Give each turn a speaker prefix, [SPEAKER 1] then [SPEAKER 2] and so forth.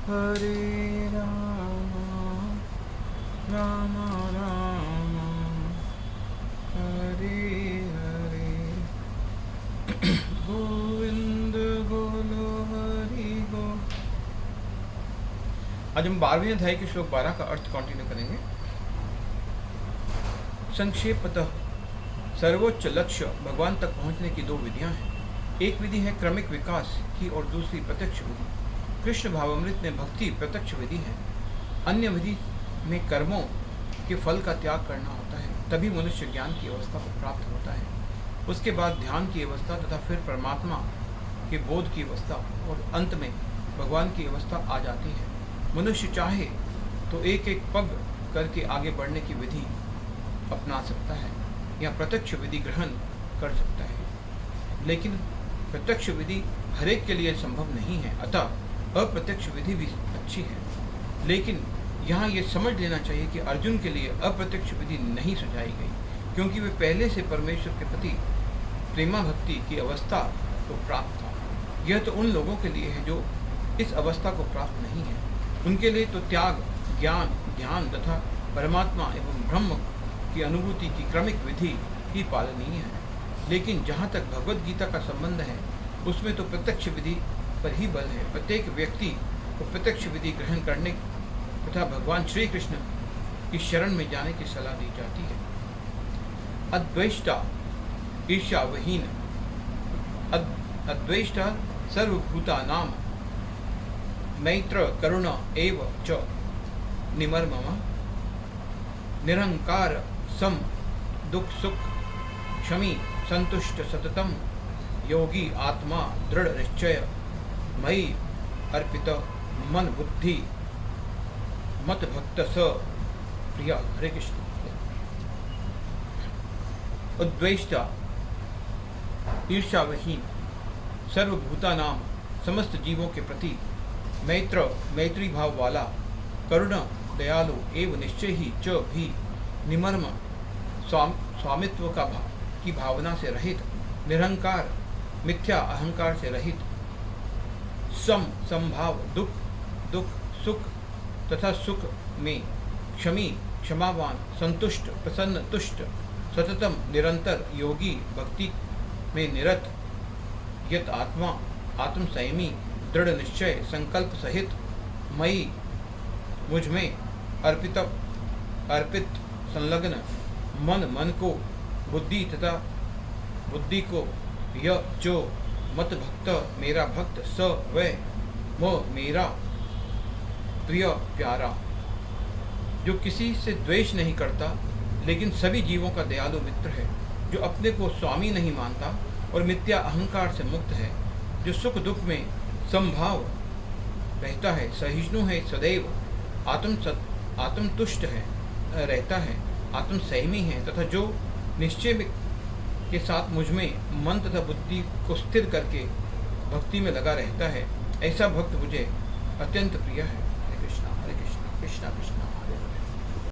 [SPEAKER 1] हरे राम राम राम हरे हरे गोविंद बोलो हरि गो। आज हम 12वें अध्याय के श्लोक 12 का अर्थ कंटिन्यू करेंगे। संक्षेपतः सर्वोच्च लक्ष्य भगवान तक पहुंचने की दो विधियां हैं। एक विधि है क्रमिक विकास की और दूसरी प्रत्यक्ष विधि। कृष्ण भावामृत में भक्ति प्रत्यक्ष विधि है। अन्य विधि में कर्मों के फल का त्याग करना होता है, तभी मनुष्य ज्ञान की अवस्था को प्राप्त होता है। उसके बाद ध्यान की अवस्था तथा फिर परमात्मा के बोध की अवस्था और अंत में भगवान की अवस्था आ जाती है। मनुष्य चाहे तो एक एक पग करके आगे बढ़ने की विधि अपना सकता है या प्रत्यक्ष विधि ग्रहण कर सकता है, लेकिन प्रत्यक्ष विधि हरेक के लिए संभव नहीं है। अतः अप्रत्यक्ष विधि भी अच्छी है, लेकिन यहाँ ये समझ लेना चाहिए कि अर्जुन के लिए अप्रत्यक्ष विधि नहीं सुझाई गई, क्योंकि वे पहले से परमेश्वर के प्रति प्रेमा भक्ति की अवस्था को प्राप्त था। यह तो उन लोगों के लिए है जो इस अवस्था को प्राप्त नहीं है। उनके लिए तो त्याग, ज्ञान, ध्यान तथा परमात्मा एवं ब्रह्म की अनुभूति की क्रमिक विधि ही पालनीय है। लेकिन जहाँ तक भगवद गीता का संबंध है, उसमें तो प्रत्यक्ष विधि पर ही बल है। प्रत्येक व्यक्ति को प्रत्यक्ष विधि ग्रहण करने तथा भगवान श्री कृष्ण की शरण में जाने की सलाह दी जाती है। अद्वेष्टा ईर्ष्यावहीन, अद्वेष्टा सर्वभूतानां मैत्र करुण एव च निमर्मम, निरहंकार सम दुख सुख क्षमी संतुष्ट सततम, योगी आत्मा दृढ़ निश्चय, मयि अर्पित मन बुद्धि मत भक्त स प्रिय। हरे कृष्ण। उद्वेष्टा ईर्ष्यावहीन, सर्वभूतानाम समस्त जीवों के प्रति, मैत्र मैत्री भाव वाला, करुण दयालु एवं निश्चय ही च भी, निमर्म स्वामित्व की भावना से रहित, निरहंकार मिथ्या अहंकार से रहित, समभाव दुख सुख तथा सुख में, क्षमी क्षमावान, संतुष्ट प्रसन्न तुष्ट, सततम निरंतर, योगी भक्ति में निरत, यत आत्मा आत्म संयमी, दृढ़ निश्चय संकल्प सहित, मयि मुझ में, अर्पित संलग्न, मन को, बुद्धि तथा बुद्धि को, यह जो मत भक्त मेरा भक्त, स वह वह मेरा प्रिय प्यारा, जो किसी से द्वेष नहीं करता लेकिन सभी जीवों का दयालु मित्र है, जो अपने को स्वामी नहीं मानता और मिथ्या अहंकार से मुक्त है, जो सुख दुख में समभाव रहता है, सहिष्णु है सदैव, आत्मतुष्ट है रहता है, आत्म संयमी है, तथा जो निश्चय के साथ मुझ में मन तथा बुद्धि को स्थिर करके भक्ति में लगा रहता है, ऐसा भक्त मुझे अत्यंत प्रिय है। हरे कृष्णा कृष्णा कृष्णा